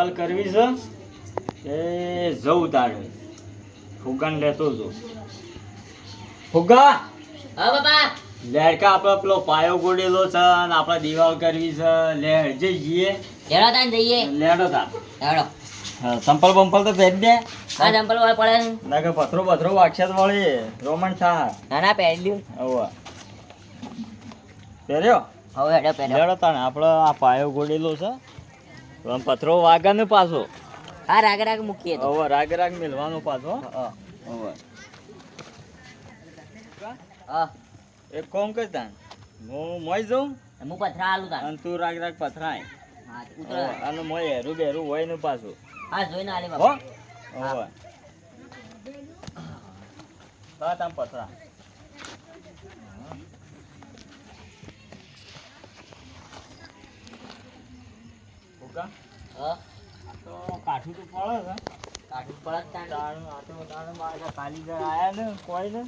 દિવાલ કરવી છે એ જવું તારે ફુગાને લેતો જો ફુગા. હા બાપા. લેડકા આપણે પેલો પાયો ગોડેલો છે અને આપણે દિવાલ કરવી છે લેડ જઈએ. લેડો તાન જઈએ. લેડો તા લેડો. હા સંપલ બંપલ તો પહેરી દે. હા ચંપલ વાળ પડે ના કે પથરો પથરો વાગશે તો વળી રોમન થા. ના ના પહેરી લ્યું. હવે પહેર્યો. હવે હેડો પહેરો. લેડો તાને આપણે આ પાયો ગોડેલો છે પણ પથરો વાગે ને પાછો. હા રાગ રાગ મૂકીએ તો. હવે રાગ રાગ મેલવાનો પાછો. હા હવે હા એક કોમ કર તાન હું મોય જાઉં હું પથરા આલું તાન. અને તું રાગ રાગ પથરાય. હા ઉતર. અને મોય હેરું બેરું હોય ને પાછું. હા જોઈને આલે હો બાપા. હવે હા તામ પથરા. ઓકા હા તો કાઠું તો પડે છે. કાઢું પડે તાન. તાણ આ તો તાણ મારા કારીગર આયા ને કોઈ ને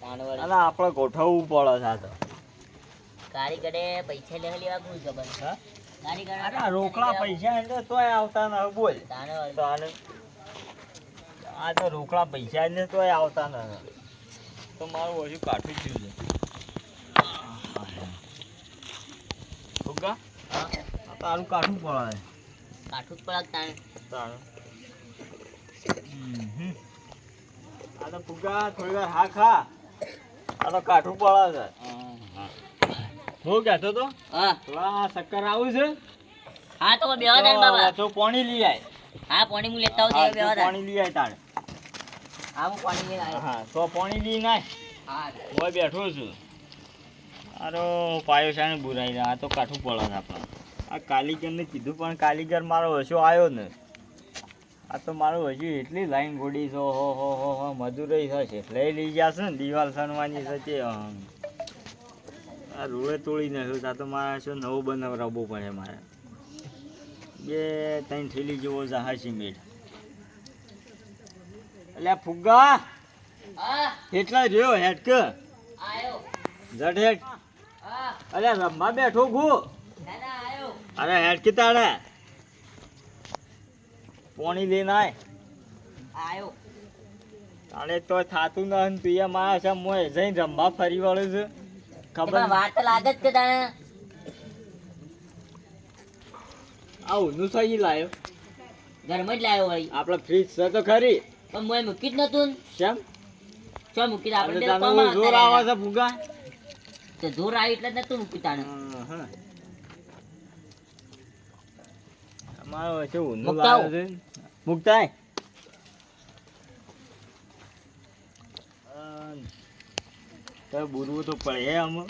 તાન વળી. અને આપણે ગોઠવવું પડે છે આ તો. કારીગરે પૈસા લેવા કોઈ ખબર. હા કારીગર અરે આ રોકડા પૈસા એટલે તોય આવતા ન હવે બોલ. તાન વળી. તાણ આ તો રોકડા પૈસા ને તોય આવતા ન તો મારું ઓછું કાઠું થયું છે. ઓકા હા આ તારું કાઠું પડે. કાઠું જ પડે તાન. તાણ આ તો ફુગા થોડી વાર હા ખા આ તો કાઠું પડે છે. હું કહેતો તો હા થોડા શક્કર આવું છે. હા તો બેવા તાન બાબા. તો પાણી લઈ આય. હા પાણી હું લેતા હા, આવું તો બેવા તાન. પાણી લઈ આય તાણ. હા હું પાણી લઈને આવ્યો. હા તો પાણી લઈ નાય હા હું બેઠો છું. આરો પાયો છે ને બુરાઈ આ તો કાઠું પડે છે આપણે. આ કાલીગરને કીધું પણ કાલીગર મારો હશો આવ્યો ને. આ તો મારું હજી એટલી લાઈન ગોડી છે હો મજૂરી થશે લઈ જશે ને દિવાલ સણવાની છે તે આ રૂળે તોડી નાખ્યું આ તો મારે શું નવું બનાવવું પડે મારે. બે ત્રણ થેલી જેવો જહા સિમેન્ટ. એટલે ફુગ્ગા હા એટલા રહ્યો હેઠ કે આયો. જટ હેઠ. હા અરે રમવા બેઠો ઘુ. ના ના આયો. અરે હેઠ કે તાળે પાણી લઈને આય. આયો. તાણે તો થાતું ન તું એ મારા છે મોય જઈને રમવા ફરી વળું છે ખબર એમાં વાર તો લાગે જ કે તાણે. આવું નું સહી લાયો. ઘરમાં જ લાવ્યો વળી. આપણે ફ્રીજ છે તો ખરી પણ મોય મૂકી જ નતું ને. કેમ ચો મૂકી આપણે આપણે તાનું જોર આવે છે ફુગા. તો જોર આવી એટલે જ નતું મૂકી તાણે. હા અમારો છે ઊંધું મુકતા લાવ્યો છે મુકતાય. તો બુરવું તો પડે હે અમે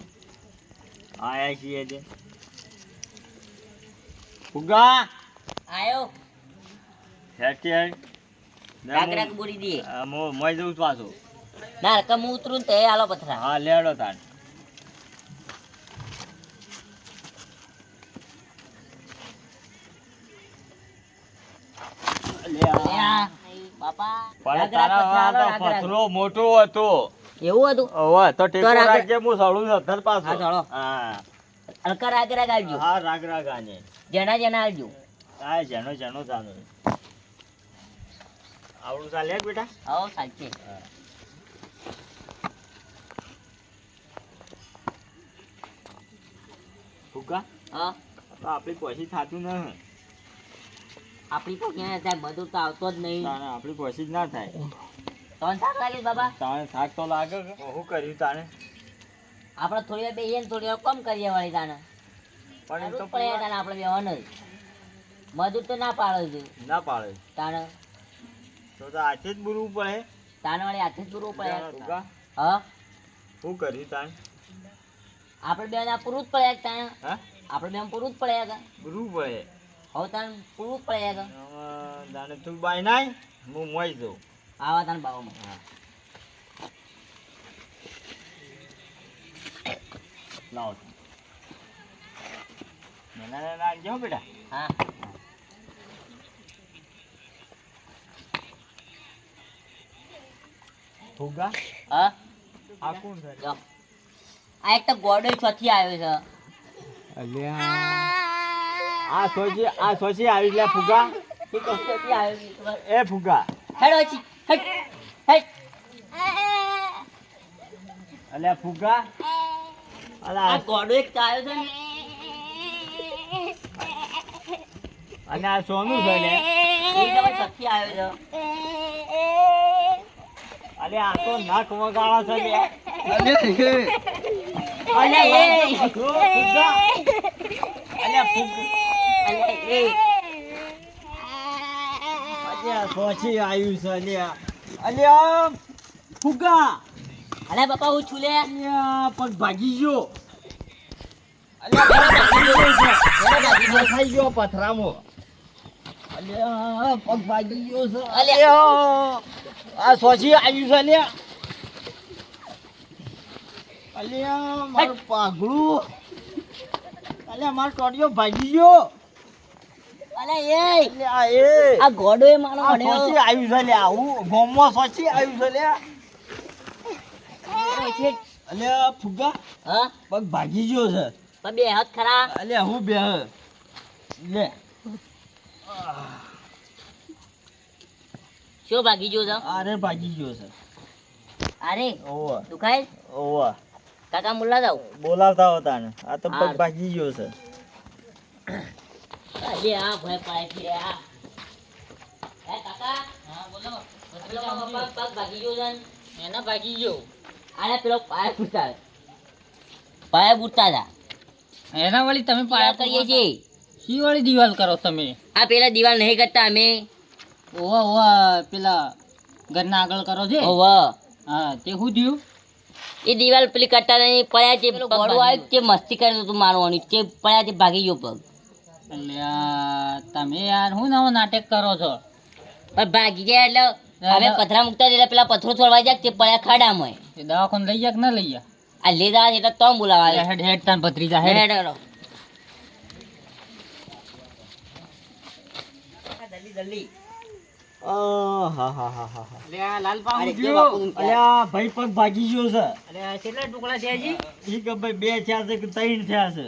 આયા છીએ તે ફુગા આયો. હેઠ હેઠ રાગ રાગ બોરી દે. મોય જવું પાછું. ના રકમ હું ઉતરું ને તે આલો પથરા. હા લેડો તાન. લે આ. બાપા પણ રાગ રાગ પથરા તારા આલો, તો રાગ રાગ. પથરો મોટો હતો. એવું હતું. હવે તો ટેકો તો રાગ- રાખજે હું સળું અધર પાછો. હા, સળો. હા હલકા રાગ રાગ આવજો. હા રાગ રાગ આને જેના જેના આવજો. હા જેનો જેનો ચાલો આવડું ચાલે બેટા. આવો ચાલશે. ફુગા હા તો આપણી પછી થતું ન આપણી તો ક્યાં થાય મજૂર તો આવતો જ નહીં. તાણે આપણી પછી જ ના થાય. ત્રણ થાક લાગે છે બાબા. તાણે થાક તો લાગે કે શું કર્યું તાણે આપણે થોડી વાર બેહીએ ને થોડી વાર કમ કરીએ વળી તાને. પણ એમ તો પડે તાને આપણે બેવાનું જ. મજૂર તો ના પાડે છે ના પાડે તાને. તો હાથે જ બુરવું પડે. તાને વળી હાથે જ પૂરવું પડે. ફુગા હા શું કર્યું તાણે આપણે બે ના પૂરું જ પડે તાને. હા આપણે બે પૂરું જ પડે કે બુરવું પડે. હવે તાને પૂરું જ પડે કે હવે તાણે તું બાય નાય હું મોઈ જાઉં. આવા તાને બાબામાં. હા લાવો નાના નાના બેટા. હા ફુગા હા આ કોણ છે? જો આ એક તો ગોડો છથી આવ્યો છે. અલ્યા આ સોચી આવી લે ફુગા. એ કશેથી આવ્યો નહીં ખબર. એ ફુગા હેડ ઓછી હેડ હેડ અલ્યા ફુગા આ અલા ગોડો એક ચાયો છે ને અને આ સોનું છે લે એ તમે સખી આવ્યો છે. અલે આ તો નાક વગાડા છે લે અલ્યા એ ફુગા અલ્યા ફુગા અલ્યા એ અલ્યા સોચી આવ્યું છે અલ્યા અલ્યા ફુગા અલ્યા બાપા હું છું લે અલ્યા પગ ભાગી ગયો ખાઈ ગયો પથરામો અલ્યા પગ ભાગી ગયો છે અલ્યા આ સોચી આવ્યું છે અલ્યા અલ્યા મારું પાઘડું અલ્યા મારો ટોટિયો ભાગી ગયો અલ્યા એ અલ્યા એ આ ગોડો એ મારો આ અડ્યો સોચી આવ્યું છે અલ્યા આવું ગોમમાં સોચી આવ્યું છે અલ્યા અલ્યા ફુગા હા પગ ભાગી ગયો છે પણ બે હાથ ખરા અલ્યા હું બે લે શું ભાગી ગયો છે અરે ભાગી ગયો છે અરે ઓવા દુખાય ઓવા કાકા મુલ્લા જાવ બોલાવતા હતા ને આ તો પગ હાર. ભાગી ગયો છે અરે આ ભાઈ પાય છે આ એ કાકા હા બોલો પેલો પગ ભાગી ગયો છે એના ભાગી ગયો આને પેલો પાય ફૂટતા હતા એના વાળી તમે પાયા કરીએ છીએ શી વાળી દિવાલ કરો તમે આ પેલા દિવાલ નહીં કરતા અમે ઓવા ઓવા પેલા ઘરના આગળ કરો છે ઓવા હા તે શું થયું એ દિવાલ પેલી કરતા નહીં પડ્યા છે ગોળું આવ્યું તે મસ્તી કરતું હતું મારવાની તે પડ્યા તે ભાગી ગયો પગ અલ્યા તમે યાર શું નવો નાટક કરો છો પણ ભાગી ગયા એટલે હવે પથરા મૂકતા એટલે પેલા પથરો છોડવા જાય તે પડ્યા ખાડામાં એ દવાખાને લઈ ગયા કે ના લઈ ગયા આ લેદા એટલે તો બોલાવા હેડ હેડ તાન ભત્રીજા હેડ હેડ જલ્દી જલ્દી અલ્યા લાલપા અરે હું કે થયું બાપુ અલ્યા ભાઈ પગ ભાગી ગયો છે અલ્યા કેટલા ટુકડા છે હજી ઈ કે ભાઈ બે થયા છે કે ત્રણ થયા છે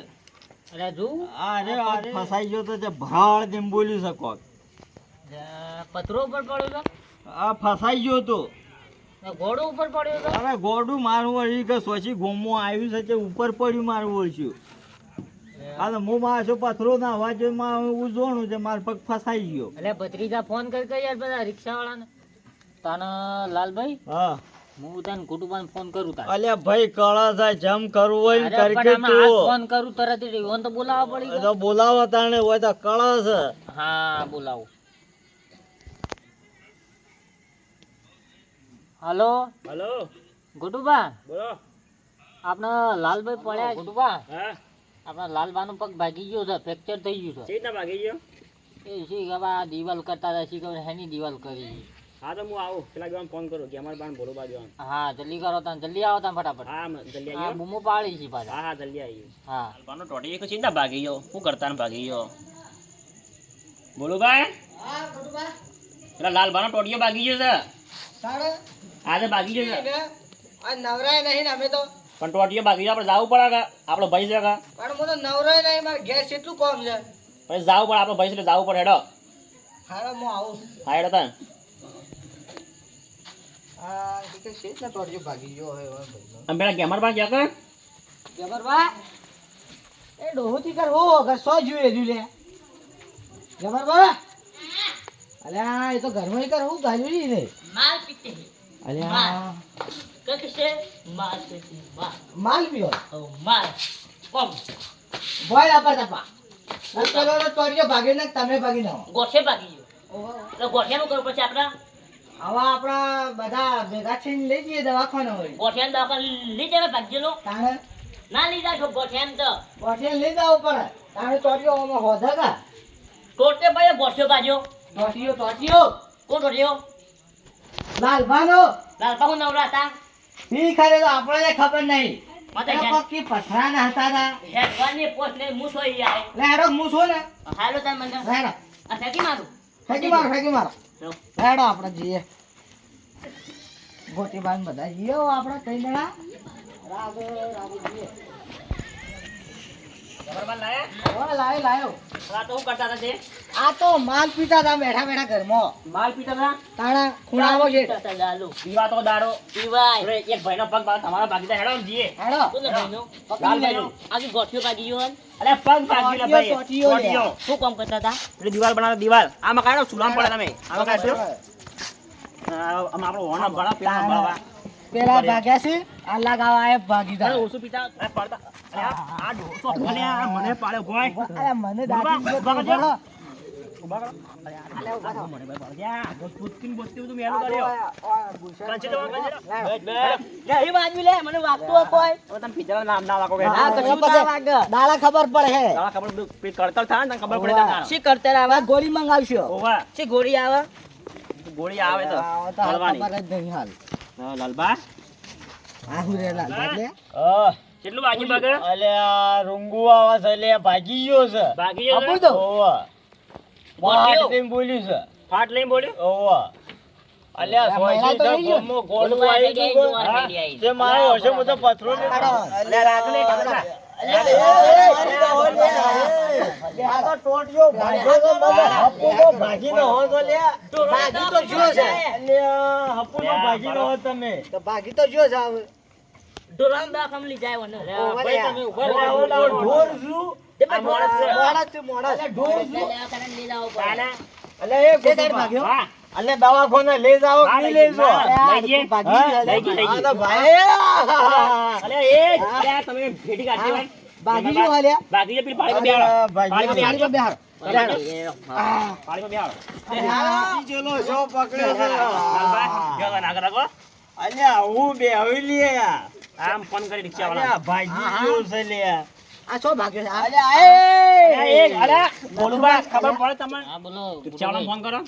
અલ્યા જો અરે આ ફસાઈ ગયો તો તે ભરાળ તેમ બોલ્યું છે કોક પથરો ઉપર પડ્યો આ ફસાઈ ગયો તો તો ઘોડો ઉપર પડ્યો તો અરે ગોડું મારું વળી કે સોચી ગોમમાં આવ્યું છે તે ઉપર પડ્યું મારું વળશું આ તો હું મારો પથરો ના અવાજ હું જોણું છે મારો પગ ફસાઈ ગયો અલ્યા ભત્રીજા ફોન કરી યાર બધા રિક્ષાવાળાને તાને લાલભાઈ હા હું તને કુટુંબાને ફોન કરું તારે અલ્યા ભાઈ કળા થાય જમ કરવું હોય ને અરે કરી પણ આમાં હાથ તું ફોન કરું તરત જ ઈવોને તો બોલાવવા પડી તો બોલાવો તાણે હોય તો કળા છે હા બોલાવો હલો હલો ગુટુબા બોલો આપણે લાલભાઈ પડ્યા ગુટુબા હા આપણા લાલબાનો પગ ભાગી ગયો છે ફ્રેક્ચર થઈ ગયું છે ચેતના ભાગી ગયો એ શી ખબર આ દિવાલ કરતા હતા શી ખબર હેની દિવાલ કરી હા તો હું આવું પેલા ગવાન ફોન કરું કે અમારે બાન બોલો બાજુ હા જલ્દી કરો તાન જલ્દી આવો તાન ફટાફટ હા જલ્દી હા બૂમો પાડી છે પાછા હા જલ્દી આવી હા પાનો ટોટી એક ચિંતા ભાગી ગયો શું કરતા ને ભાગી ગયો બોલો ભાઈ પેલા લાલ બાનો ટોટીઓ ભાગી ગયો છે આજે ભાગી ગયો છે નવરાય નહીં ને અમે તો પણ ટોટીઓ ભાગી ગયો આપણે જવું પડે કે આપણો ભાઈ છે કે પણ હું તો નવરાય નહીં મારે ઘેર કેટલું કામ છે પછી જવું પડે આપણો ભાઈ છે એટલે જવું પડે હેડો હાલો હું આવું હા હેડો તને હા કે શેઠ ને ટોડિયો ભાગી ગયો હવે ભાઈ આમ પેલા કેમર પાસે ગયા જબરબા એ ડોહોથી કર હો ઘર સો જોઈએ જુ લે જબરબા અલ્યા એ તો ઘરમાં કર હું ગાજવી રે માલ પીતે અલ્યા કકશે માલ પીતે માલ પીઓ માલ કોમ બોલ આપા તપા હું પેલો ટોડિયો ભાગી ને તમે ભાગી નાખો ગોઠે ભાગી ગયો એટલે ગોઠિયાનું કરવું પછી આપણા આવા આપણા બધા ભેગા થઈને લઈ જઈએ દવાખાના હોય ગોઠિયાનું દવાખાને લઈ જવા ભાગજેલો તાણે ના લઈ જાય ગોઠિયાને તો ગોઠિયા લઈ જવું પડે તાણે ટોડિયો આમાં હોધા કા ટોટે ભાઈ ગોઠિયો બાજ્યો ટોટિયો કોણ ટોટિયો લાલભાનો લાલપા હું નવરા હતા ઈ ખરે તો આપણને ખબર નહીં માતા એ હેડ પક્કી પથરાના હતા તા હેડવાની પોસ્ટ ને હું સોઈ જાય લેડો હું છું ને હાલો તાર મને લેડો આ ફેંકી મારું ફેંકી મારો લેડો આપણે જઈએ ગોટી બાન બધા જઈએ હો આપણે કઈ જણા રાગો જઈએ બરાબર લાયા લાયો આ તો શું કરતા હતા તે આ તો માલ પીતા હતા બેઠા બેઠા ઘરમાં માલ પીતા હતા તાણા ખૂણામાં છે લાલુ પીવા તો દારો પીવાય અરે એક ભાઈનો પગ તમારા ભાગીદાર હેડો ને જીએ હેડો કોનો ભાઈનો લાલ ભાઈનો આજે ગોઠિયો ભાગી ગયો હન. અરે પગ ભાગી લે ભાઈ ચોટીઓ લે. ચોટીઓ. શું કામ કરતા હતા પેલી દીવાલ બનાવો દીવાલ આમાં કાઢો સુલામ પડે તમે આમાં કાઢો આમાં આપણો હોના બળા પેલા બળવા પેલા ભાગ્યા છે આ લગાવા એ ભાગી અરે જાય ઓછું પીતા અરે પડતા અરે આ ડોસો મને આ મને પાડે ગોય અરે મને દાદી ઉભા કરજો. બોલો. ઉભા કરો અરે આ મને ભાઈ પાડે યા બોસ્કિન બોસ્કિન તું મેલું કર્યો કાંચે તો કાંચે લે એ બાજુ લે મને વાગતું હોય કોઈ હવે તમે પિતા નામ ના લાગો કે હા, કશું ના વાગે. દાડા ખબર પડે હે દાડા ખબર પે કરતલ થાય ને તને ખબર પડે તારા શી કરતા આ ગોળી મંગાવશો ઓવા શી ગોળી આવે ગોળી આવે તો આ તો હાલ હલવાની ખબર જ નહીં હાલ લાલબા આ હું રે લાલ એટલે કેટલું બાકી બાગે અલ્યા રૂંગુ આવા છે લે ભાગી ગયો છે બાકી છે આપું તો ઓવા ગોઠિયો. તેમ બોલ્યું છે ફાટ લઈને બોલ્યો ઓવા અલ્યા આ મહિના સોજી તો તો નહીં ગયો. ગોમો ગોળું આવી ગયું ગો. હા. તે મારો હશે હું તો પથરો ને અલ્યા રાખ લે કાકા આ તો ટોટિયો ભાગ્યો તો મને હપ્પુ તો ભાગીનો હો તો લે ભાગી તો જો છે અલ્યા હપ્પુ તો ભાગીનો હો તમે તો ભાગી તો જો છે હવે ઢોરામ દાખમ લઈ જાય વને ભાઈ તમે ઉભા અલ્યા ઓલા ઢોર શું તે પણ માણસ છે. મોડા છે મોડા છે ઢોર શું લઈ જાવ તાના અલ્યા એ જે તાર ગોઠવા. ભાગ્યો વાહ અલ્યા દવાખાને લઈ જાઓ હા, કે લઈ લઈ જાઓ. જાઓ લઈ જઈએ. ભાગી હા, ગયો. લઈ ગઈ, લઈ આ ગઈ. તો ભાઈ અલ્યા એ અલ્યા તમે ભેટી કાઢી ભાઈ ભાગી ગયો હાલ્યા બાકી છે પેલી પાણી માં બેહાડો ભાગી પાણી માં પાણી બેહાડો પર બેહાડો પાણી માં બેહાડો આ ચલો જો પકડ્યો છે લાલબા જો નાગ રાખો અલ્યા હું બે હવે લે આમ ફોન કરી રિક્ષા વાળા અલ્યા ભાગી ગયો છે લે આ છો ભાગ્યો છે આ? અલ્યા અલ્યા એ અલ્યા બોલું બા ખબર પડે તમને હા બોલો રિક્ષા વાળાને ફોન કરો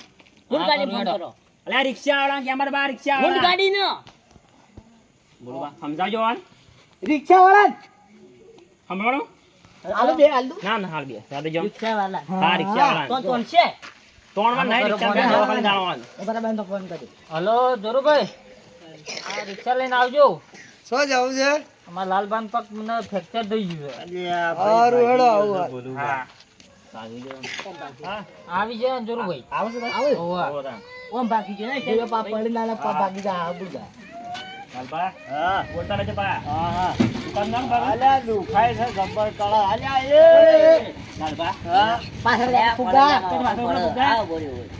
ફૂલ ગાડી ફોન કરો અલ્યા રિક્ષા વાળા કે અમારે બા રિક્ષા ફૂલ વાળા ગાડી ન બોલું બા સમજાવજો વાન રિક્ષા વાળા સંભળાણો આલુ બે આલુ ના ના હાલ બે સાથે જો રિક્ષા વાળા હા રિક્ષા વાળા તો કોણ છે ત્રણ વાર નહીં રિક્ષા બે ખાલી જાણવાનું બરાબર તો ફોન કરી હલો જોરુભાઈ આ રિક્ષા લઈને આવજો શું જવું છે અમારા લાલબાન પગ મને ફ્રેક્ચર થઈ ગયું છે હારું હેડો આવું હા હા આવી જાય ને જોરુભાઈ આવો છો આવે ઓવા ઓમ બાકી છે ને જો પા પડી નાના પા ભાગી જા આ બુજા લાલબા હા બોલતા રહેજો બા હા હા દુકાન નામ બાબા અલ્યા દુખાય છે ગબ્બર કળા અલ્યા એ લાલબા હા પાછળ ફુગા હા બોલી બોલી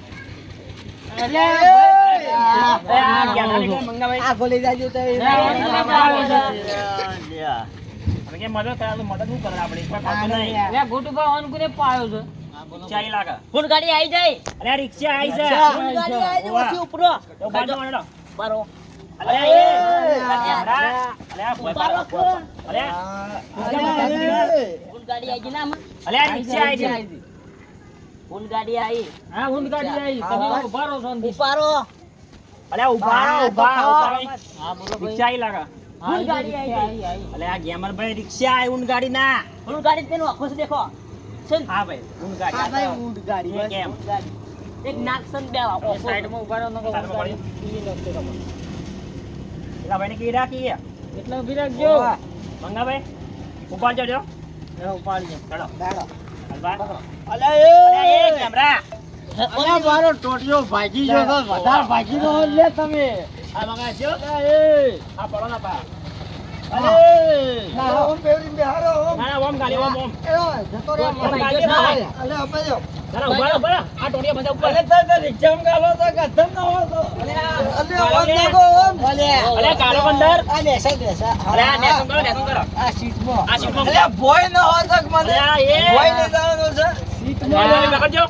આ ગયા ને મંગાભાઈ આ ગોલી જાજો તો અલ્યા હવે કે મદદ કરે તો મદદ શું કરે આપણે એકવાર ખાતો નહીં લે ગોટુભાઈ ઓનકુને પાયો છે રિક્ષા ઈ લાગે ફૂલ ગાડી આવી જાય અલ્યા રિક્ષા આવી છે રિક્ષા. ફૂલ ગાડી આવી જાય પછી ઉપરો તો બાજુ માંડો બારો અલ્યા એ અલ્યા બારો કોણ અલ્યા ફૂલ ગાડી આવી ના અલ્યા રિક્ષા આવી છે ફૂલ ગાડી આવી હા ઊંડ ગાડી આવી તમે ઉભા રહો છો ને. ઉપારો અલ્યા ઉભા ઉભા હા બોલો ભાઈ રિક્ષા ઈ લાગે ફૂલ ગાડી આવી અલ્યા ગેમરભાઈ રિક્ષા આવી ઊંટ ગાડી ના ફૂલ ગાડી તેનો આખો છે દેખો છે હા ભાઈ ઊંટ ગાડી આ ભાઈ ઊંટ ગાડી એ કેમ એક નાક સન બે આખો એ સાઈડમાં ઉભા રહો નકર ઊંડ ગાડી પીલી નાખશે તમને. એલા ભાઈને કી રાખી એટલે ઉભી રાખજો મંગાભાઈ ઉભા જજો ઉપાડજો ચડો દાડો હાલબા અલ્યા અલ્યા એ કેમરા અલ્યા મારો ટોટિયો ભાગી ગયો છે વધારે ભાગી નો લે તમે આ મંગાજો એ આ પડો ના પા ના ઓમ પેવરી બેહારો ઓમ ના ના ઓમ ગાડી ઓમ ઓમ એ જતો રે ઓમ ગાડી ના હોય. અલે અપે જો ના ઉભા રહો, ઉભા રહો. આ ટોટિયા બધા ઉપર રિક્ષામાં ગાલો તો ગધમ ના હોય તો અલે ઓમ નાગો ઓમ અલે અલ્યા કાળો બંદર આ લેસા અલ્યા નેસમ કરો નેસમ કરો આ સીટમાં આ સીટમાં અલ્યા ભોય ન હોય તો મને અલ્યા એ ભોય લઈ જવાનો છે અલ્યા પકડજો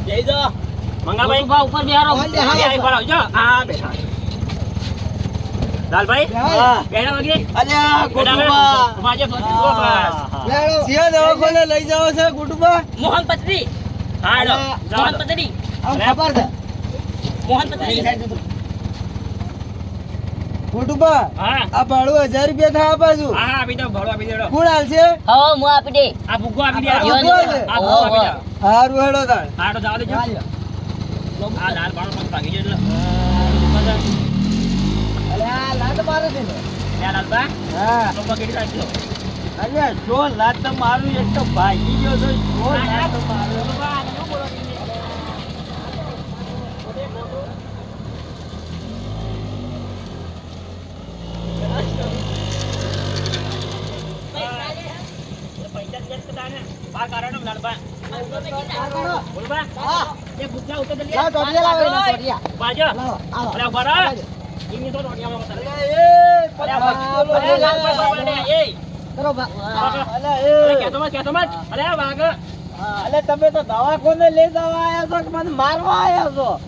જઈ દો મંગાભાઈ ગોટુભા ઉપર બેહારો ઓમ બેહારો. આ ઉપર આવજો આ બેઠા લાલભાઈ હા. બેઠા વગી અલ્યા ગોટુબા ઉભા જો બસ લેડો સિંહ દવાખાને લઈ જાવ છે ગોટુબા મોહન પત્રી હા હેડો જાઓ મોહન તો. પત્રી આમ ખબર છે મોહન પત્રી ગોટુબા હા આ ભાડું 1000 રૂપિયા થા પાછું હા આપી દો ભાડું આપી દેડો કોણ હાલશે હા હું આપી દે આ ભૂગો આપી દે આ આ ભૂગો આપી દે. ભૂગો આપી દે હારું હેડો તાણ હા તો જાવ દેજો આ લાલ ભાડો પણ ભાગી ગયો એટલે અલે આ લાડ મારે છે ને લે લાલભાઈ હા તો પકડી રાખજો અલ્યા જો લાત તો મારું એક તો ભાગી ગયો તો જો લાત તો મારું લાવ ટોટિયા લાવો એને ટોટિયા લાવો આવો કરો બા અલે તમે તો દવાખાને લઈ જવા આવ્યા છો કે મને મારવા આવ્યા છો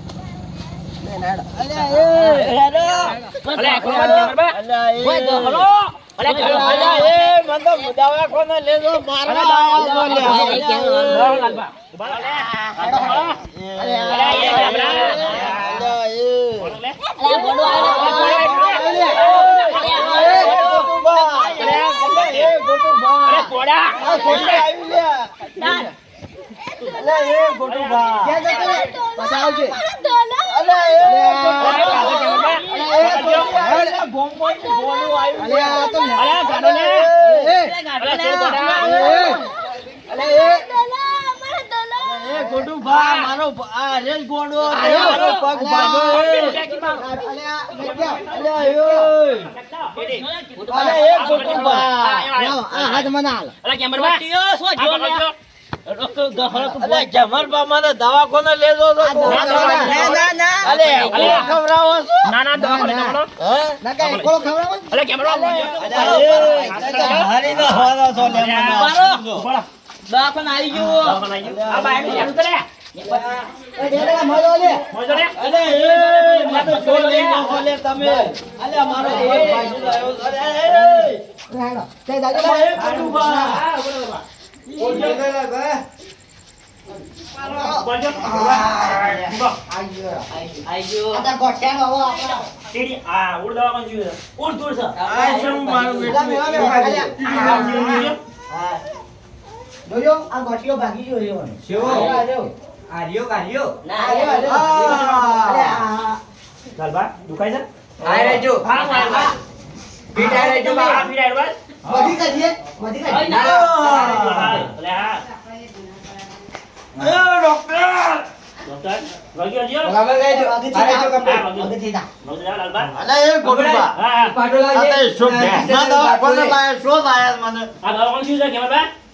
દવાખાને લેજો દવાખાને આવી જોજો આ ગોઠિયો ભાગી ગયો રહ્યો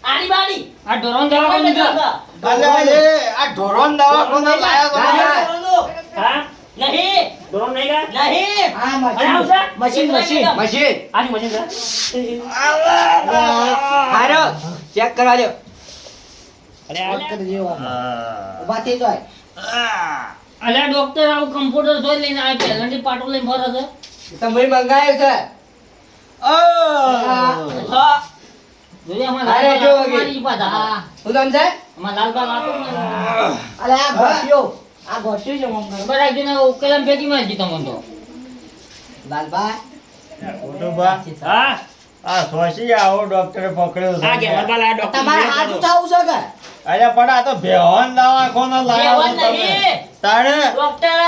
આની બાડી આ ઢોરણ દવાખાને ઢોરણ દવાખાને લાયા નહીં નહીં મશીન ચેક કરા દો ઉભા થઈ જાય અલ્યા ડોક્ટર આવું કમ્પ્યુટર જોઈ લઈને આ પહેલાંથી પાટો લઈને ફરે છે તમે મંગાયો છે જોઈએ અમારા લાલબા પાછા હું સમજાય અમારા લાલબા લાતો અલે આ ગોઠિયો છે મમ ખબર આવી ને ઉકેલમ પેટી માં જી તમને તો લાલબા આ સોસી આવો ડોક્ટરે પકડ્યો છે તમારે હાથ ઉઠાવું છે કે અરે પણ આ તો ભેવન દવાખાનો લાયો બેવન નહીં તાણે ડોક્ટર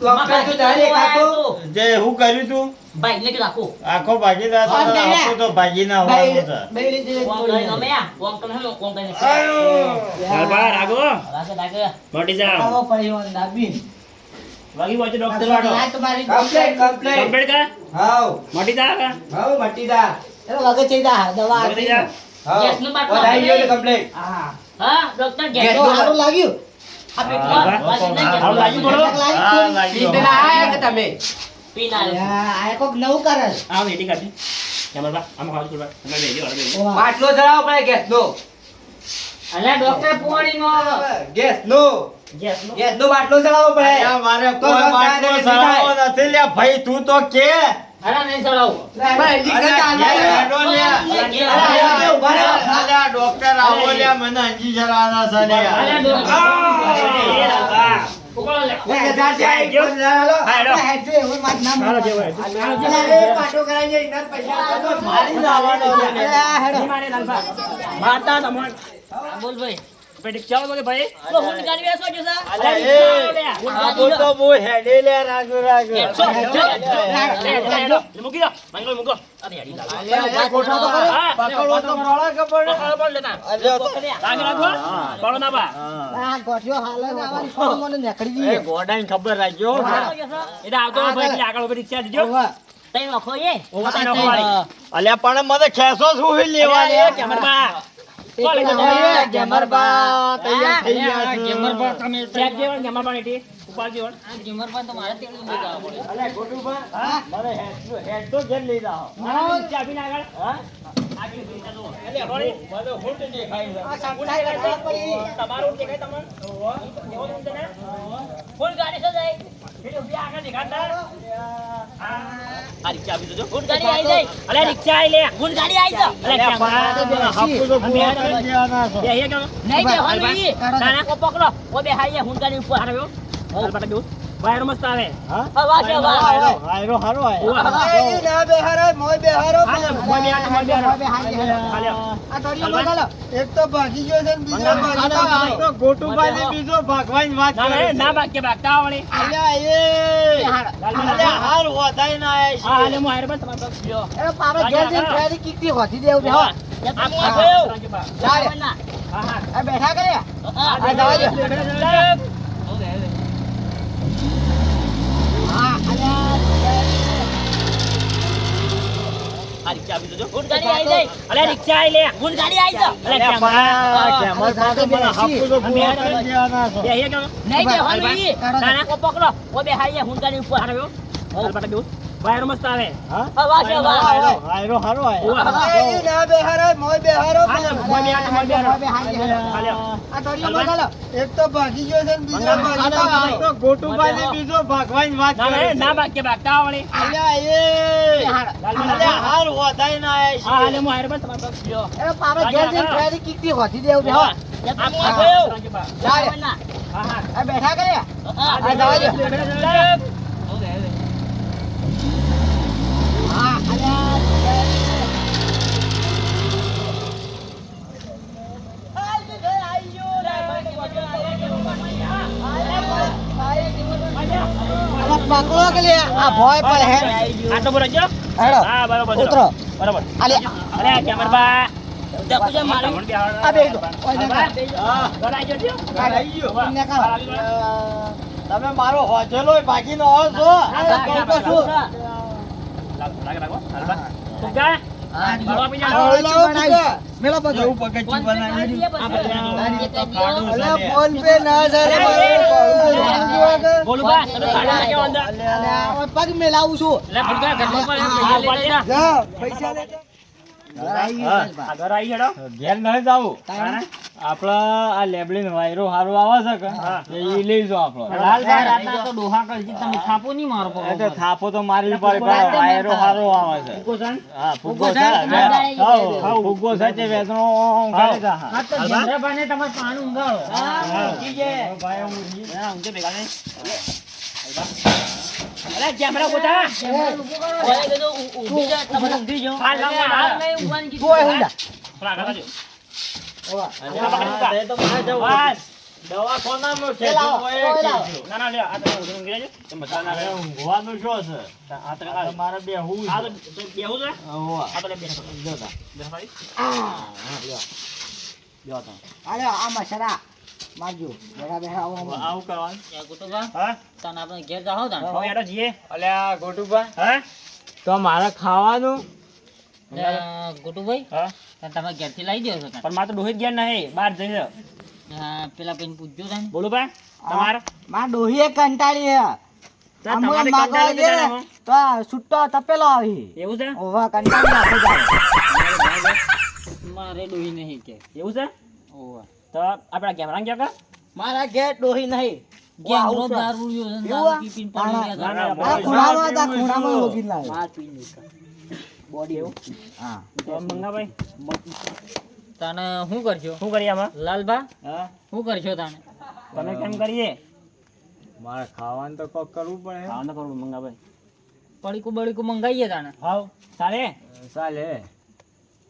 ડોક્ટર તો તારે કાકો જે હું કર્યું તું બાઈક ને રાખો આખો ભાગી ના હા, બે. આખો તો ભાગી ના હોવાનું છે બેડી દે કોમ કરી નમે આ કોમ કરે હલો કોમ કરે રાગો રાગે રાગે મોટી જા આવો પરિવહન દાબીન વાગી વાંચો ડોક્ટર વાળો આ તમારી કમ્પ્લેટ કમ્પ્લીટ કા હાઉ મોટી જા કા હાઉ મટીદા એનો વગર છે દા દવા મોટી જા હાઉ ગેસ નું બાટલો વધાઈ ગયો આપે. કમ્પ્લેટ હા હા ડોક્ટર ગેસ તો સારું લાગ્યું આ પેટમાં વાસીને ગેસ હારું લાગ્યું થોડું? હા લાગ્યો પીતના આયા કે તમે પી ના લે આ કોક નવું કરે આ વેટી કાઢી કેમર બા આમ ખાવ છું બા તમે બેજો અરે બેજો વાહ. બાટલો ચડાવો પડે ગેસ નો અલ્યા ડોક્ટર પોણી નો ગેસ નો ગેસ નું ગેસ નો બાટલો ચડાવો પડે અલ્યા, મારે તો કોઈ રસ્તા બાટલો ને સડાવો નથી લ્યા ભાઈ તું તો કે અરે નહીં ચડાવું ભાઈ ઇન્જેક્શન ચાલે હેડો લ્યા. અરે, ઉભા રહો. અલ્યા, ડોક્ટર આવો લ્યા મને અંજી જરાના છે લ્યા. અલ્યા ડોક્ટર ઉપાડો લે લે, જાતે આઈ ગયો. ચાલો. આપણે હેડ જોઈએ, હવે મારું નામ અલે, એ પાટો કરાઈ જાય, એના પૈસા આપો, મારી જ આવવાનો છે. અલે, આ હેડો. બોલ ભાઈ પેટી ચાલો બોલે ભાઈ તો હું ગાડી બેસો જો સર અલ્યા એ આ તો બહુ હેડે લે રાગો રાગો મૂકી દો મંગળ મૂકો અરે યાડી લાગે અલ્યા, ગોઠવો તો ખરો. પકડો તો મળે કે પડે બોલ લેતા અલ્યા લાગે રાખો બોલો ના બા આ ગોઠિયો હાલે ને આવવાની છોડ મને નીકળી એ જઈએ. ગોડાઈને ખબર રાખજો એટલે આવતો ભાઈ એટલે આગળ ઉપર રિક્ષા દીજો ઓવા. તઈ નખો એ ઓવા તને ખવાડી અલ્યા પણ મને ખેસો શું લેવા લે કેમરમાં ચાલ એ ગેમરબા તૈયાર થઈ ગયા છે. ગેમરબા તમે ચેક જેવણ કેમરમાં એટી ઉપાડ જેવણ આ ગેમરબા તો મારે તેડી લઈ જવા પડે. અલ્યા ગોટુબા મારે હેડ તો ઘેર લઈ જાઓ ચાબી ના આગળ હા આગળ રિક્ષા જો અલ્યા મને હુંટ દેખાય છે આ સાંભળાય રાખવા પડી. તમારું દેખાય તમને એવો તમને ને ફૂલ ગાડી સો જાય પેલી ઉભી આગળ દેખાતા આ રિક્ષા આપી દેજો ફૂલ ગાડી આવી જાય અલે રિક્ષા આઈ લે ફૂલ ગાડી આવી જા અલે કેમરા હાપુ તો પૂરા કરી દેવાના છે બે હે કેમ નહીં બે હોલ નહીં ના ઓ પકડો ઓ બે હાઈ હું ગાડી ઉપર હારો હાલ પાટા દઉં વાયર મસ્ત આવે હા વાહ છે વાહ હાયરો હારો એ ના બેહારે, મોય બેહારો. હા, મોય બેહારો, મોય બેહારો. મોય બેહારી છે. હાલ્યો આ તળિયો બગાડો. એક તો ભાગી ગયો છે ને બીજો ભાગી ગયો. તો ગોટુબાને બીજો ભગવાન વાત ના કરે ના બાકી બાકતા આવડે અલ્યા એ અલ્યા હાર વધાઈ ના આય હા હાલે છે હું હારે બસ તમારે બસ લ્યો એ પાવે ઘેર જઈને ફેરી કિકથી હોધી દેવું છે, હો. ચાલે. હા હા આ બેઠા કરે. આ જવા દો. હા, અલ્યા. આ રિક્ષા આપી દેજો ફૂલ ગાડી આવી જાય અલે રિક્ષા આઈ લે ફૂલ ગાડી આવી જા અલે અલ્યા પણ ગેમર પાસે મને હાપુ તો પૂરા કરી દેવાના છે બે હે કેમ નહીં બે હોલ નહીં ના ના ઓ પકડો ઓ બે હાઈ હું ગાડી ઉપર હારો હાલ પાટા દઉં વાયર મસ્ત આવે હા વાહ છે વાહ હાયરો હારો આય એ ના બેહારે, મોય બેહારો. હા, મોય બેહારો, મોય બેહારો. મોય બેહારી છે. હાલ્યો આ તળિયો બગાડો. એક તો ભાગી ગયો છે ને બીજો ભાગી ગયો. તો ગોટુબાને બીજો ભગવાન વાત ના કરે ના બાકી બાકતા આવડે અલ્યા એ અલ્યા હાર વધાઈ ના આય હા હાલે છે હું હારે બસ તમારે બસ લ્યો એ પાવે ઘેર જઈને ફેરી કિકથી હોધી દેવું છે, હો. ચાલે. હા હા આ બેઠા કરે. આ જવા દો. હા, અલ્યા. અલા, પકડો કે લે. આ ભોય પર હે. આ તો બરોબર છે હેડો. હા બરોબર છે ઉતરો. બરોબર અલે. અરે કેમરબા આ બેહી દો. ઓય ને કા. ને કા. તમે મારો હોજેલો ભાગી નો આવો છો કહું તો શું? આ લાવો પીકા. મેલો પકડ. એવું પગથિયું બનાવી અલા, ફોન પે ના સરે મારો. અલા, ઓય પગ મેલાવું છું. જા, પૈસા લે. ઘેર નહીં જાવું આપડે આ લેબલીન વાયરો હારો આવે છે કે એ લઈજો આપડો તો ડોહા કરજી તમે થાપો નહીં મારો એ તો થાપો તો મારી પડે પણ વાયરો હારો આવે છે હા ફુગ્ગો છે હા ફુગ્ગો છે તે વેચનો કરે છે હા તો જમરાબાને તમારે પાણી ઊંઘાડો તું ઓય હુંડા. દવાખાનામાં છે ઊંઘવાનું શું છે મારે બેહવું છે હોવા. અલે, આ મસાલા મારજો. બેઠા બેઠા આવો આવો. આવું કરવાનું તને આપણે ઘેર જાઓ તાણ. અલ્યા ગોટુભા તો મારે ખાવાનું ગોટુભાઈ હા તને તમે ઘેરથી લાવી દો છો તાણ. પણ મારે તો ડોહિત ગયા નહીં બહાર જઈને પેલા પેન પૂછજો તાણ. બોલું ભાઈ તમારે માં ડોહીએ કંટાળી હે. તો આમ તમારે માગવા કંટાળી દે દીધા ને, ને તો આ છૂટો તપેલો આવી. એવું છે ઓવા કંટાળી નાખે જાય. મારે ડોહી નહીં કે એવું છે ઓવા તો આપડા કેમેરા ક્યાં કા મારા ઘેર ડોહી નહીં. ગેંગનો આવું છે. દારૂડિયો છે ને, એવું દારૂ આ? પી પીને પડી રહ્યા છે. ના, ના, આ ખૂણામાં હતા, ખૂણામાં હોગીને લાવ્યો. માર પી લીધા. બોડી એવું. હા. તો મંગાભાઈ તને શું કરશો શું કરીએ આમાં લાલબા હા શું કરશો તને તમે કેમ કરીએ મારે ખાવાનું તો કોક કરવું પડે ખાવાનું તો કરવું મંગાભાઈ પડીકું બડીકું મંગાવીએ તને હાવ ચાલે ચાલે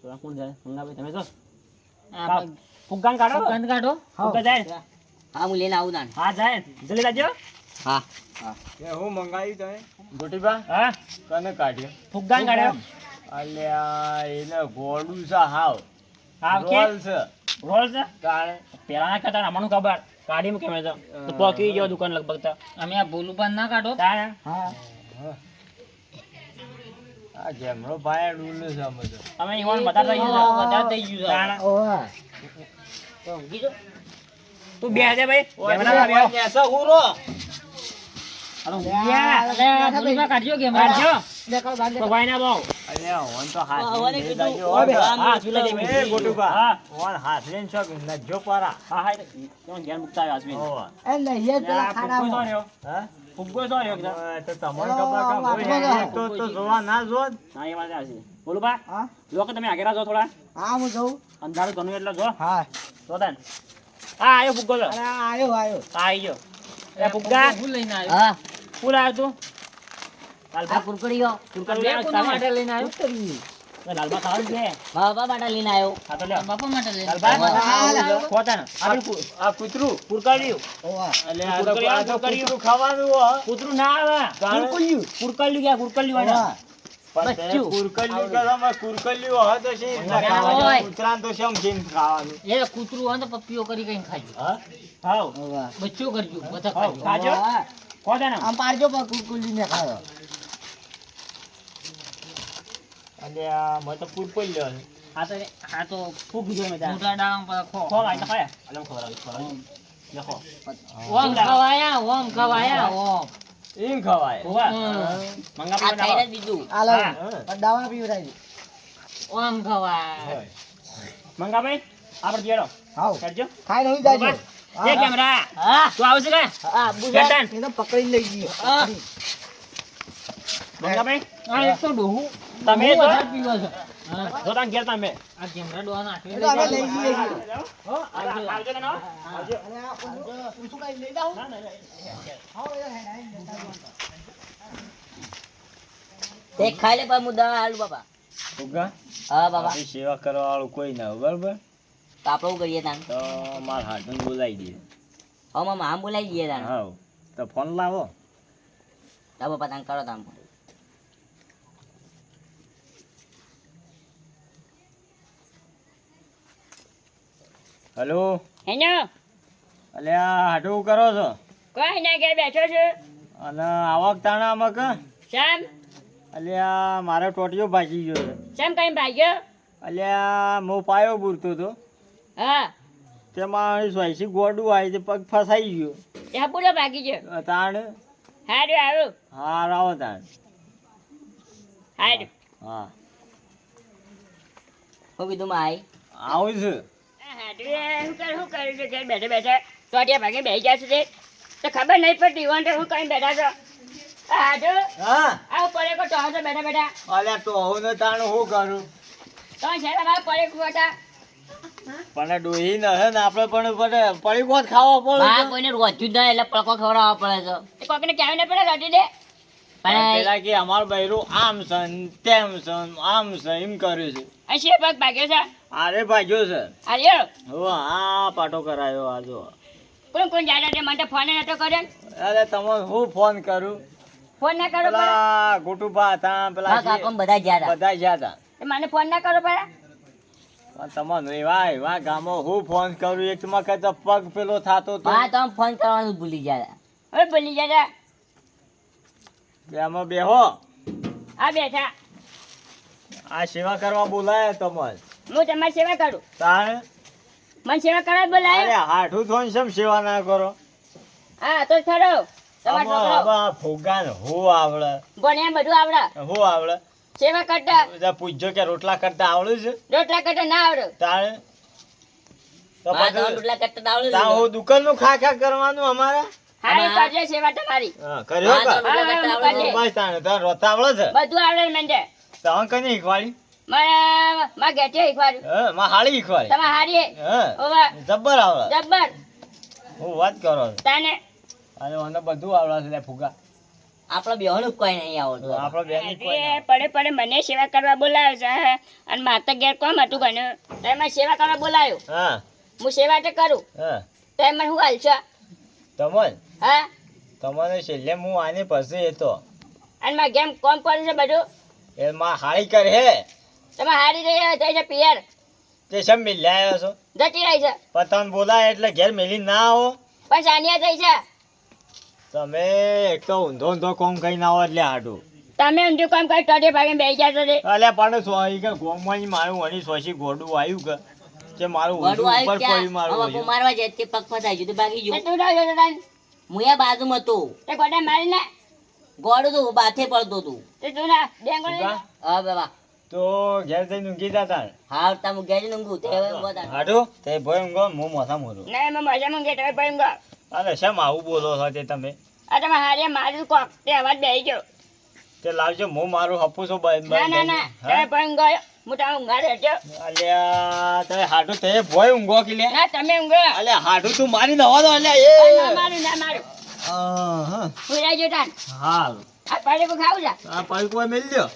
તો કોણ જાય મંગાભાઈ તમે જો આપણે ફુગ્ગાને કાઢો ગંધ કાઢો ફુગ્ગા જાય હા હું લઈને આવું તાન હા જાય જલ્દી લાવજો હા એ હું મંગાવ્યું તમે ગોટીબા હા કને કાઢ્યો ફુગ્ગાને કાઢ્યો અલ્યા એને ગોળું છે હાવ હા કે રોલ છે રોલ છે તાણે પેલા ના કરતા અમારું ખબર કાઢી મૂકે મેં તો પોકી ગયો દુકાન લગભગ તો અમે આ ભૂલું પણ ના કાઢો તાણે હા આ જેમનો ભાઈ રૂલ છે અમે તો અમે ઈવન વધારે થઈ ગયું છે વધારે થઈ ગયું છે. તાણે ઓવા તો ઊંઘી જો તું બે હજાર ભાઈ ઓય નેસો હુરો અરે ઊંઘ્યા. અરે આ ભૂલું કાઢજો કે કાઢજો દેખાડો બાર તો ભાઈ ના બહુ અલ્યા ઓન તો હાથ ઓને કીધું. હા ચૂલા જેવી. એ ગોટુબા હા ઓન હાથ લઈને છો નજો પારા હા હા તો ઘેર મુકતા આવ્યા આસમી ઓવા એ નહીં પેલા ખાડામાં હા ફુગ્ગો તો રહ્યો એકદમ. ઓય, તો તમને ખબર કામ હોય એક તો જોવા ના જો જ. હા, એ વાત સાચી. બોલું બા હા જો કે તમે આગળ જો થોડા હા હું જઉં અંધારું ઘણું એટલે જો હા જો તાન હા આયો ફુગ્ગો તો અરે આયો આયો હા આઈ ગયો એ ફુગ્ગા હું લઈને આવ્યો હા ફૂલ આવ્યો તું આ કુરકડીઓ બે કોના માટે લઈને આવ્યો લાલબા ખાવાનું છે બાબા માટે લઈને આવ્યો હા તો લે બાપા માટે લઈને લાલબા ખોતા ને આ કૂતરું કુરકડ્યું ઓવા એટલે આ તો કૂતરું ખાવાનું હો કૂતરું ના આવે કુરકડ્યું કુરકડ્યું ક્યાં કુરકડ્યું વાળા પણ તે બચ્ચું. કુરકલ્યું કરવામાં કુરકલ્યું હોય તો શી રીતના ઓય. ખાવાનું? કૂતરાને તો શેમ શેમ ખાવાનું એ કૂતરું હોય તો પપ્પીઓ કરી કઈ ખાજો હા? હાવ ઓવા બચ્ચો કરજો બધા હાવ ખાજો ખાજો ખોતા ને આમ પાડજો પણ કુરકુલી ને ખાયો અને આ મને તો કુરકલ્યો છે. હા તો ફૂગ ગયો મેં તાર મોટા ડાળા પર ખો ખો ભાઈ તો ખાય અલમ ખવડાવ લખો ઓમ ખવાયા ઓમ ખવાયા ઓમ ઈમ ખવાય હોવા મંગા આ પીવા ખાઈને બીજું હાલો હા. દવા પીવડાવી ઓમ ખવાય હોય. મંગા ભાઈ આપણે જેડો હાવ કરજો ખાઈ નહીં જાજો એ કેમેરા હા તું આવશે કે હા ગેટન. એ તો પકડી લઈ ગયો મંગા ભાઈ આ એક તો ડોહું તમે ડોહું તો વધારે પીવો છે હા જો તાન ઘેર તમે આ કેમેરા ડોહા નાખી એ તો અમે લઈ જઈએ આવજો કે ના અને આ પૂછું કઈ લઈ જાઉં હાવ એ હેડાઈ તે ખાઈ લે પર મુદ્દા આલુ બાબા ફુગ્ગા, હા બાબા આપણી સેવા કરવા વાળું કોઈ ના હોય, બરાબર તો આપણે શું કરીએ તાન તો મારા હાથને બોલાવી દે. હવે મામા આમ બોલાવી દઈએ તાન હા તો ફોન લાવો. તો બાપા તાન કરો તાન હલો હેનો અલ્યા હાટું કરો છો કોઈ ના ઘેર બેઠો છો અને આવક તાણામાં કે શામ અલ્યા મારો ટોટિયો ભાગી ગયો છે. શામ કઈ ભાગ્યો અલ્યા હું પાયો બૂરતો હતો હા તેમાં સ્વાઈસી ગોડું આવી તે પગ ફસાઈ ગયો. ત્યાં પૂરો ભાગી ગયો તાણ હારું આવું હા રાવો તાણ હારું હા હું કીધું માં આવું છું. શું કરું છું ઘેર બેઠા બેઠા તો ત્યાં ભાગે બેસી ગયા છે તે તો ખબર નહીં પડતી વન હું કઈ બેઠા છો હાજુ હા આવું પડે કો તો છો બેઠા બેઠા અલ્યા તો હું ને તાણ શું કરું તો છે તમારે પડે ખોટા પણ ડોહી ન હે ને આપણે પણ પડી કોત ખાવો પડે માં છે. કોઈને રોજ્યું જ એટલે પળકો ખવડાવવા પડે છે એ કોકને કહેવું નહીં પડે રટી દે પણ પેલા કે અમારું બૈરું આમ છે ને તેમ છે ને આમ છે એમ કર્યું છે. અહીં શેર પગ ભાગ્યો છે આરે ભાગ્યો છે. આવ્યો હો આ પાટો કરાયો આ જો. કોણ કોણ જાય છે મને તો ફોન નતો કર્યો અરે તમે હું ફોન કરું ફોન ના કરો પડે પેલા ગોટુભા હતા પેલા હા કાકા બધા ગયા હતા બધા જ્યાં હતા મને ફોન ના કરો પડે પણ તમને એવા એવા ગામો હું ફોન કરું એક વખત તો પગ પેલો થાતો તો હા તમે ફોન કરવાનું ભૂલી ગયા હતા હવે ભૂલી જતા કે આમાં બેહો આ બેઠા આ સેવા કરવા બોલાય તમારે હું તમારી સેવા કરું તાણે મને સેવા કરવા જ બોલાયો અરે હાઠું થોડી શેમ સેવા ના કરો હા તો ખરો તમારો છોકરો ફુગાન હું આવડે ભણ્યા બધું આવડે હું આવડે સેવા કરતા બધા પૂછજો કે રોટલા કરતા આવડે છે રોટલા કરતા ના આવડે તાણે તો હા તમે પછી રોટલા કરતા તો આવડે તા હું દુકાનનું ખા ખા કરવાનું અમારે હા એ કરજે સેવા તમારી હા કર્યો હા, કે તો રોટલા કરતા હા, આવડે હા, બસ તાણે તાર રોતા આવડે છે બધું આવડે મને તમે કઈ શીખવાડી મારા ઘેટે શીખવાડ્યું હા માં હાળી શીખવાડી તમે હારીએ હા ઓવા જબ્બર આવડે જબ્બર હું વાત કરો છો તાને અને મને બધું આવડે છે લે ફુગા આપડે બેહવાનું કોઈ નહીં આવડતું આપણો બેની કોઈ એ પડે પડે મને સેવા કરવા બોલાયો છે હા. અને માતા ઘેર કોમ હતું બન્યું એમાં સેવા કરવા બોલાયો હા હું સેવા તો કરું હા તો એમ મને શું હાલશો તમન હા તમને છેલ્લે હું આને પછી હતો અને મારે ગેમ કોમ પડે છે બધું એ માં હાળી કરે હે તમે હારી રહી જાય છે પિયર તે સમ મિલ્યા આવ્યો છો જતી રહી છે પણ તમે બોલાય એટલે ઘેર મેલી ના આવો પણ સાનિયા થઈ છે તમે એક તો ઊંધો ઊંધો કોમ કઈ ના આવો એટલે હાડું તમે ઊંધું કામ કરી ટોડે ભાગે બેસી ગયા છો રે અલ્યા પણ સોઈ કે ગોમવાની મારું વણી સોસી ગોડું આવ્યું કે મારું ઊંધું ઉપર પડ્યું મારું બાપુ ઓછું. મારવા જાય તે પગ ફસાઈ ગયું તો ભાગી ગયું તું રહ્યો તો તાન હું એ બાજુમાં હતો તે ગોડા મારી ને ગોડું તો બાથે પડતો તું તે તું ના ડેંગો ઉભા? હા બાબા તો ઘેર જઈને ઊંઘી જતા હા તમે ગેરી ઊંઘું તે હવે બોતા હાડું તે ભય ઊંઘો હું મોથા મોરું ના એમાં મજા મંગે તમે પૈંગો અરે શેમ આવું બોલો છો તે તમે આ તમે હારે મારું કોક તે અવાજ બેહી ગયો તે લાવજો હું મારું હપું છું ના ના ના તમે પૈંગો હું તમે ઊંઘાડે હટજો અલ્યા તે હાડું તે ભય ઊંઘો કે લે ના તમે ઊંઘો અલ્યા હાડું તું મારી નવા દો અલ્યા ના એ મારું ના મારું હા હું રહેજો તાન હાલ આ પાડે કો ખાવું જા આ પાઈ કોઈ મેલ લ્યો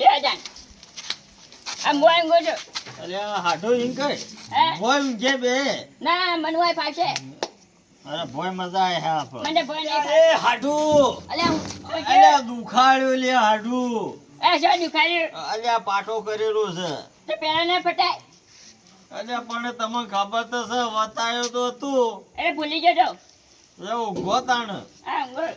એ જાન આ મોય ઊંઘો છો અલ્યા હાડું ઈન કઈ હે ભય ઊંઘે બે ના મનવાય પાછે અરે ભય મજા આવે હે આપણો મને ભય નહીં એ હાડું અલ્યા હું અલ્યા દુખાડ્યું લે હાડું એ શું દુખાયું અલ્યા પાટો કરેલો છે તો પેલા ના ફટાય અલ્યા પણ તમને ખબર તો છે વતાયો તો તું એટલે ભૂલી જજો એ ઊંઘો તાણ હા ઊંઘો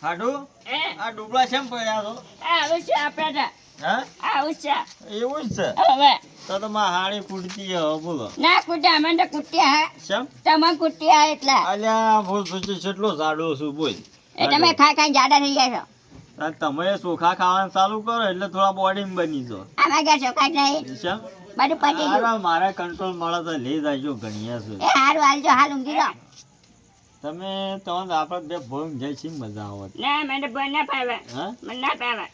હાડું હે આ ડુબળા શેમ પડ્યા છો આ આવું છે આપણે હા આવું છે એવું જ છે હવે તો તમારે હાડી કૂટતી હવે બોલો ના કુટ્યા અમે તો કુટ્યા હે શેમ તમે કુટ્યા એટલા અલ્યા બોલ સોચી કેટલો જાડો છું બોલ એ તમે ખાઈ ખાઈ જાડા થઈ ગયા છો આ તમે ચોખા ખાવાનું ચાલુ કરો એટલે થોડા બોડી બની જો આમાં ગયા છો કાંઈ નહીં શેમ બધું પતી ગયું અરે મારે કંટ્રોલ મળે તો લઈ જાયજો ઘણીયા છે એ હારું હાલજો હાલ ઊંઘી જાઓ તમે તમને આપણે બે ભોંગ જાય છે મજા આવત ના મને ભય ના પાવે હા મને ના પાવે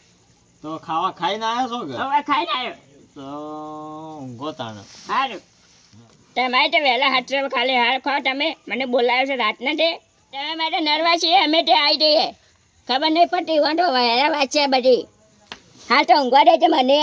તો ખાવા ખાઈને આવ્યા છો કે હવે ખાઈને આવ્યો તો ઊંઘો તાણ હારું તમારે તો વહેલા હાથ ખાલી હાર ખાઓ તમે મને બોલાવ્યો છે રાતના તે તમે માટે નરવા છીએ અમે તે આવી જઈએ ખબર નહીં પડતી વાંધો વહેલા વાત છે બધી હાલ તો ઊંઘવા દે છે મને